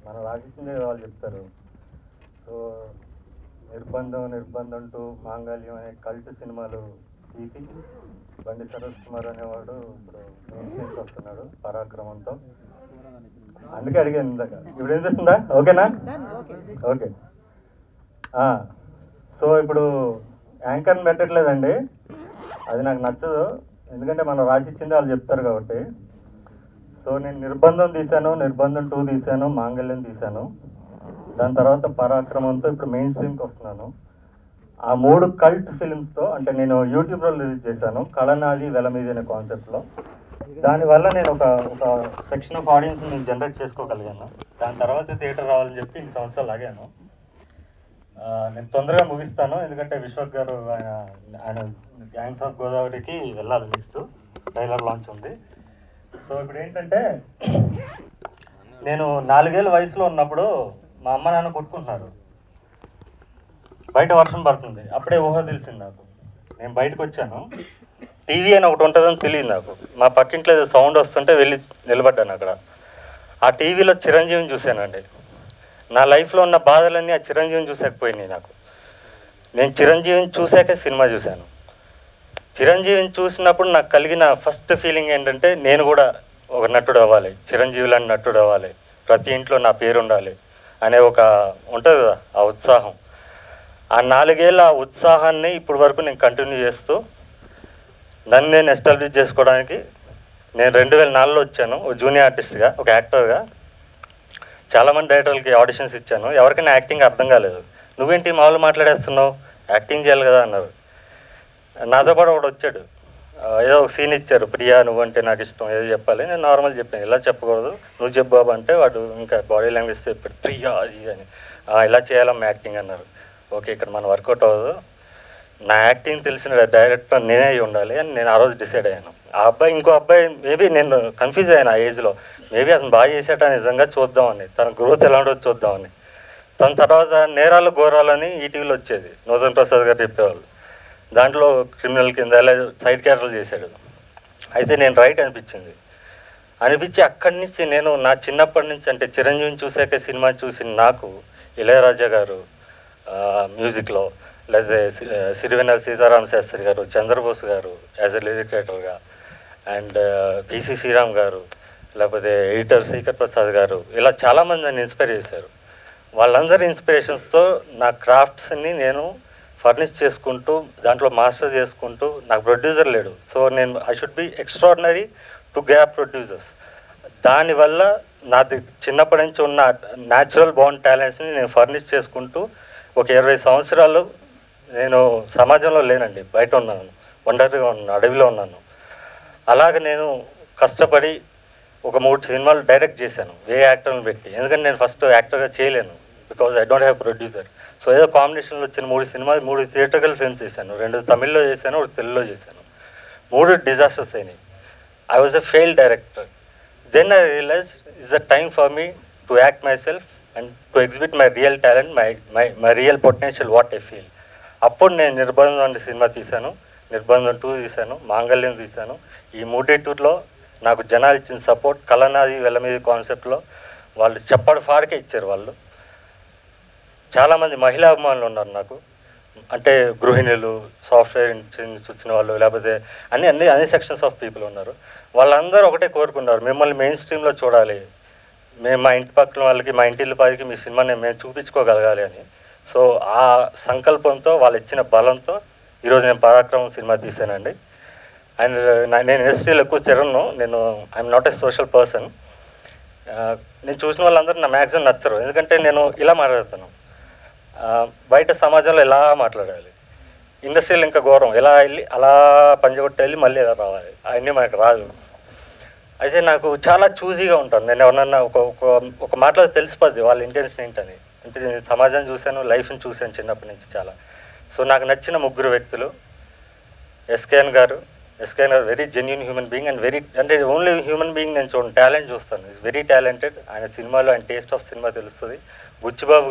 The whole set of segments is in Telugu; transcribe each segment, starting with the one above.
మనం రాసిచ్చిందే వాళ్ళు చెప్తారు. సో నిర్బంధం టూ, మాంగళ్యం అనే కల్ట్ సినిమాలు తీసి బండి సరోజ్ కుమార్ అనేవాడు ఇప్పుడు మెయిన్ స్ట్రీమ్కి వస్తున్నాడు పరాక్రమంతో. అందుకే అడిగాను ఇందాక. ఇప్పుడు వినిపిస్తుందా? ఓకేనా? ఓకే. సో ఇప్పుడు యాంకర్ని పెట్టట్లేదండి, అది నాకు నచ్చదు. ఎందుకంటే మనం రాసిచ్చింది వాళ్ళు చెప్తారు కాబట్టి. సో నేను నిర్బంధం తీశాను, నిర్బంధం 2 తీశాను, మాంగళ్యం తీశాను. దాని తర్వాత పరాక్రమంతో ఇప్పుడు మెయిన్ స్ట్రీమ్కి వస్తున్నాను. ఆ 3 కల్ట్ ఫిల్మ్స్తో అంటే నేను యూట్యూబ్లో రిలీజ్ చేశాను, కళనాది వెలమీది అనే కాన్సెప్ట్లో. దానివల్ల నేను ఒక సెక్షన్ ఆఫ్ ఆడియన్స్ నేను జనరేట్ చేసుకోగలిగాను. దాని తర్వాత థియేటర్ రావాలని చెప్పి 2 సంవత్సరాలు ఆగాను. నేను తొందరగా ముగిస్తాను, ఎందుకంటే విశ్వక్ గారు ఆయన గ్యాంగ్స్ ఆఫ్ గోదావరికి వెళ్ళాలి, నెక్స్ట్ ట్రైలర్ లాంచ్ ఉంది. సో ఇప్పుడు ఏంటంటే, నేను 4 ఏళ్ళ వయసులో ఉన్నప్పుడు మా అమ్మ నాన్న కొట్టుకుంటున్నారు, బయట వర్షం పడుతుంది. అప్పుడే ఊహ తెలిసింది నాకు. నేను బయటకు వచ్చాను, టీవీ అని ఒకటి ఉంటుందని తెలియదు నాకు. మా పక్కింట్లో ఏదో సౌండ్ వస్తుంటే వెళ్ళి నిలబడ్డాను అక్కడ. ఆ టీవీలో చిరంజీవిని చూశానండి. నా లైఫ్లో ఉన్న బాధలన్నీ ఆ చిరంజీవిని చూసాకపోయినాయి నాకు. నేను చిరంజీవిని చూశాకే సినిమా చూశాను. చిరంజీవిని చూసినప్పుడు నాకు కలిగిన ఫస్ట్ ఫీలింగ్ ఏంటంటే, నేను కూడా ఒక నటుడు అవ్వాలి, చిరంజీవి లాంటి నటుడు అవ్వాలి, ప్రతి ఇంట్లో నా పేరు ఉండాలి అనే ఒక ఉంటుంది కదా ఆ ఉత్సాహం. ఆ 4 ఏళ్ళ ఉత్సాహాన్ని ఇప్పటి వరకు నేను కంటిన్యూ చేస్తూ నన్ను నేను ఎస్టాబ్లిష్ చేసుకోవడానికి నేను 2004లో వచ్చాను ఒక జూనియర్ ఆర్టిస్ట్గా, ఒక యాక్టర్గా. చాలామంది డైరెక్టర్లకి ఆడిషన్స్ ఇచ్చాను, ఎవరికైనా యాక్టింగ్ అర్థం కాలేదు. నువ్వేంటి మామూలు మాట్లాడేస్తున్నావు, యాక్టింగ్ చేయాలి కదా అన్నారు. నాతో పాటు ఒకడు వచ్చాడు, ఏదో ఒక సీన్ ఇచ్చారు, ప్రియా నువ్వంటే నాకు ఇష్టం ఏదో చెప్పాలి. నేను నార్మల్ చెప్పాను, ఇలా చెప్పకూడదు నువ్వు చెప్పు బాబు అంటే వాడు ఇంకా బాడీ లాంగ్వేజ్ చెప్పాడు, ప్రియా అది అని. ఇలా చేయాలమ్మా యాక్టింగ్ అన్నారు. ఓకే, ఇక్కడ మనం వర్కౌట్ అవ్వదు, నా యాక్టింగ్ తెలిసిన డైరెక్టర్ నేనే అయి ఉండాలి అని నేను ఆ రోజు డిసైడ్ అయ్యాను. ఆ అబ్బాయి ఇంకో అబ్బాయి మేబీ నేను కన్ఫ్యూజ్ అయ్యాను ఆ ఏజ్లో, మేబీ అతను బాగా చేసేట నిజంగా చూద్దామని, తన గ్రోత్ ఎలా ఉండదు చూద్దామని. తన తర్వాత నేరాలు ఘోరాలని ఈటీవీలో వచ్చేది, నూతన్ ప్రసాద్ గారు చెప్పేవాళ్ళు. దాంట్లో క్రిమినల్ కింద ఎలా సైడ్ క్యారెక్టర్లు చేశాడు. అయితే నేను రైట్ అనిపించి అక్కడి నుంచి నేను నా చిన్నప్పటి నుంచి అంటే చిరంజీవిని చూసాక సినిమా చూసిన నాకు ఇళయరాజా గారు మ్యూజిక్లో, లేదా సిరివెన్నెల సీతారామ శాస్త్రి గారు, చంద్రబోస్ గారు యాజ్ ఎ లిరిక్ రైటర్గా, అండ్ పిసి శ్రీరామ్ గారు, లేకపోతే ఎడిటర్ శ్రీకర్ ప్రసాద్ గారు, ఇలా చాలామంది నన్ను ఇన్స్పైర్ చేశారు. వాళ్ళందరి ఇన్స్పిరేషన్స్తో నా క్రాఫ్ట్స్ని నేను ఫర్నిష్ చేసుకుంటూ దాంట్లో మాస్టర్ చేసుకుంటూ, నాకు ప్రొడ్యూసర్ లేడు, సో నేను I should be extraordinary to gap producers. దానివల్ల నాది చిన్నప్పటి నుంచి ఉన్న న్యాచురల్ బాండ్ టాలెంట్స్ని నేను ఫర్నిష్ చేసుకుంటూ ఒక 20 సంవత్సరాలు నేను సమాజంలో లేనండి, బయట ఉన్నాను, ఒంటరిగా ఉన్నాను, అడవిలో ఉన్నాను. అలాగే నేను కష్టపడి ఒక 3 సినిమాలు డైరెక్ట్ చేశాను ఏ యాక్టర్ని పెట్టి, ఎందుకంటే నేను ఫస్ట్ యాక్టర్గా చేయలేను, because I don't have producer. So ఏదో కాంబినేషన్లో వచ్చిన 3 సినిమాలు, 3 థియేటర్కల్ ఫిల్మ్స్ చేశాను, 2 తమిళ్లో చేశాను, 1 తెలుగులో చేశాను. 3 డిజాస్టర్స్ అయినాయి. I was a failed director. Then I realize it's the time for me to act myself and to exhibit my real talent, my real potential what I feel. అప్పుడు నేను నిర్బంధం అనే సినిమా తీశాను, నిర్బంధం 2 తీశాను, మాంగళ్యం తీశాను. ఈ 3 నాకు జనాలు ఇచ్చిన సపోర్ట్, కళనాది వెలమీది కాన్సెప్ట్లో వాళ్ళు చెప్పాడు ఫాడికే ఇచ్చారు. వాళ్ళు చాలామంది మహిళా అభిమానులు ఉన్నారు నాకు, అంటే గృహిణులు, సాఫ్ట్వేర్ నుంచి వచ్చిన వాళ్ళు, లేకపోతే అన్ని సెక్షన్స్ ఆఫ్ పీపుల్ ఉన్నారు. వాళ్ళందరూ ఒకటే కోరుకున్నారు, మిమ్మల్ని మెయిన్ స్ట్రీమ్లో చూడాలి, మేము మా ఇంటి పక్కన వాళ్ళకి, మా ఇంటి పదికి మీ సినిమాని మేము చూపించుకోగలగాలి అని. సో ఆ సంకల్పంతో, వాళ్ళు ఇచ్చిన బలంతో ఈరోజు నేను పరాక్రమం సినిమా తీశానండి. అండ్ నేను ఇండస్ట్రీలో ఎక్కువ తిరగను, నేను I'm not a social person. నేను చూసిన వాళ్ళందరూ నా మ్యాక్సిమం నచ్చరు, ఎందుకంటే నేను ఇలా మాట్లాడుతాను, బయట సమాజంలో ఎలా మాట్లాడాలి, ఇండస్ట్రీలో ఇంకా ఘోరం, ఎలా వెళ్ళి అలా పంజగొట్టి వెళ్ళి మళ్ళీ ఎలా రావాలి, అవన్నీ మనకు రాదు. అయితే నాకు చాలా చూజీగా ఉంటాను. నేను ఎవరన్నా ఒక మాటలో తెలిసిపోద్ది వాళ్ళ ఇంటెన్షన్ ఏంటని. అంటే నేను సమాజాన్ని చూశాను, లైఫ్ని చూశాను చిన్నప్పటి నుంచి చాలా. సో నాకు నచ్చిన 3 వ్యక్తులు, ఎస్కేఎన్ గారు very genuine human being and అంటే ఓన్లీ హ్యూమన్ బీయింగ్ నేను చూడండి, టాలెంట్ చూస్తాను, ఈజ్ వెరీ టాలెంటెడ్. ఆయన సినిమాలో ఆయన టేస్ట్ ఆఫ్ సినిమా తెలుస్తుంది. బుచ్చిబాబు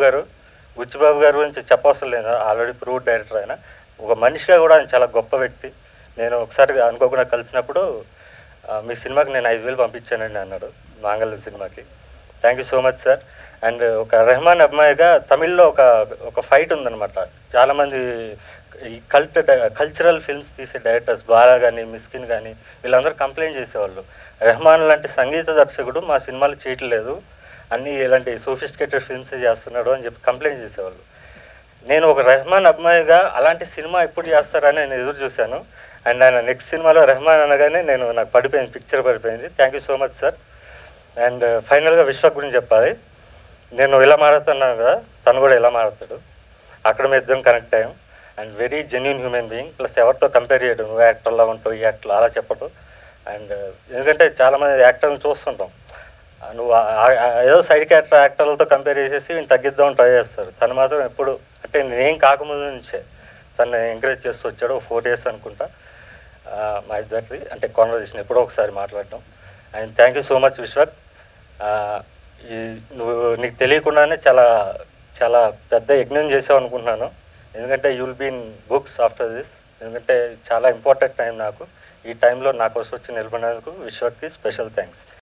గారు గురించి చెప్పవసరం లేదు, ఆల్రెడీ ప్రూవ్డ్ డైరెక్టర్. ఆయన ఒక మనిషిగా కూడా ఆయన చాలా గొప్ప వ్యక్తి. నేను ఒకసారి అనుకోకుండా కలిసినప్పుడు మీ సినిమాకి నేను 5,000 పంపించానండి అన్నాడు, మాంగళ్యం సినిమాకి. Thank you so much sir. And ఒక రెహమాన్ అబ్బాయిగా తమిళ్లో ఒక ఫైట్ ఉందన్నమాట. చాలామంది ఈ కల్చరల్ ఫిల్మ్స్ తీసే డైరెక్టర్స్ బాలా కానీ మిస్కిన్ కానీ వీళ్ళందరూ కంప్లైంట్ చేసేవాళ్ళు, రెహమాన్ లాంటి సంగీత దర్శకుడు మా సినిమాలు చేయట్లేదు, అన్నీ ఇలాంటి సోఫిస్టికేటెడ్ ఫిల్మ్సే చేస్తున్నాడు అని చెప్పి కంప్లైంట్ చేసేవాళ్ళు. నేను ఒక రెహమాన్ అబ్బాయిగా అలాంటి సినిమా ఎప్పుడు చేస్తారని నేను ఎదురు చూశాను. అండ్ ఆయన నెక్స్ట్ సినిమాలో రెహమాన్ అనగానే నాకు పడిపోయింది, పిక్చర్ పడిపోయింది. Thank you so much sir. And ఫైనల్గా విశ్వ గురించి చెప్పాలి. నేను ఇలా మారుతున్నాను కదా, తను కూడా ఇలా మారుతాడు. అక్కడ మేము ఇద్దరం కనెక్ట్ అయ్యాం. And very genuine human being. Plus ఎవరితో కంపేర్ చేయడం, నువ్వు యాక్టర్లా ఉంటావు, ఈ యాక్టర్ అలా చెప్పడం. అండ్ ఎందుకంటే చాలామంది యాక్టర్ని చూస్తుంటాం, నువ్వు ఏదో సైడ్ క్యారెక్టర్ యాక్టర్లతో కంపేర్ చేసేసి వీళ్ళు తగ్గిద్దామని ట్రై చేస్తారు. తను మాత్రం ఎప్పుడు అంటే నేనేం కాకముందు నుంచే తను ఎంకరేజ్ చేస్తూ వచ్చాడు. 4 years అనుకుంటా మా ఇద్దరిది అంటే కాన్వర్జేషన్ ఎప్పుడో ఒకసారి మాట్లాడటం. And thank you so much Vishwak. నీకు తెలియకుండానే చాలా చాలా పెద్ద యజ్ఞం చేసావు అనుకుంటున్నాను. ఎందుకంటే you will be in books after this. ఎందుకంటే చాలా ఇంపార్టెంట్ టైం నాకు. ఈ టైంలో నా కోసం వచ్చి నిలబడినందుకు విశ్వక్కి స్పెషల్ థ్యాంక్స్.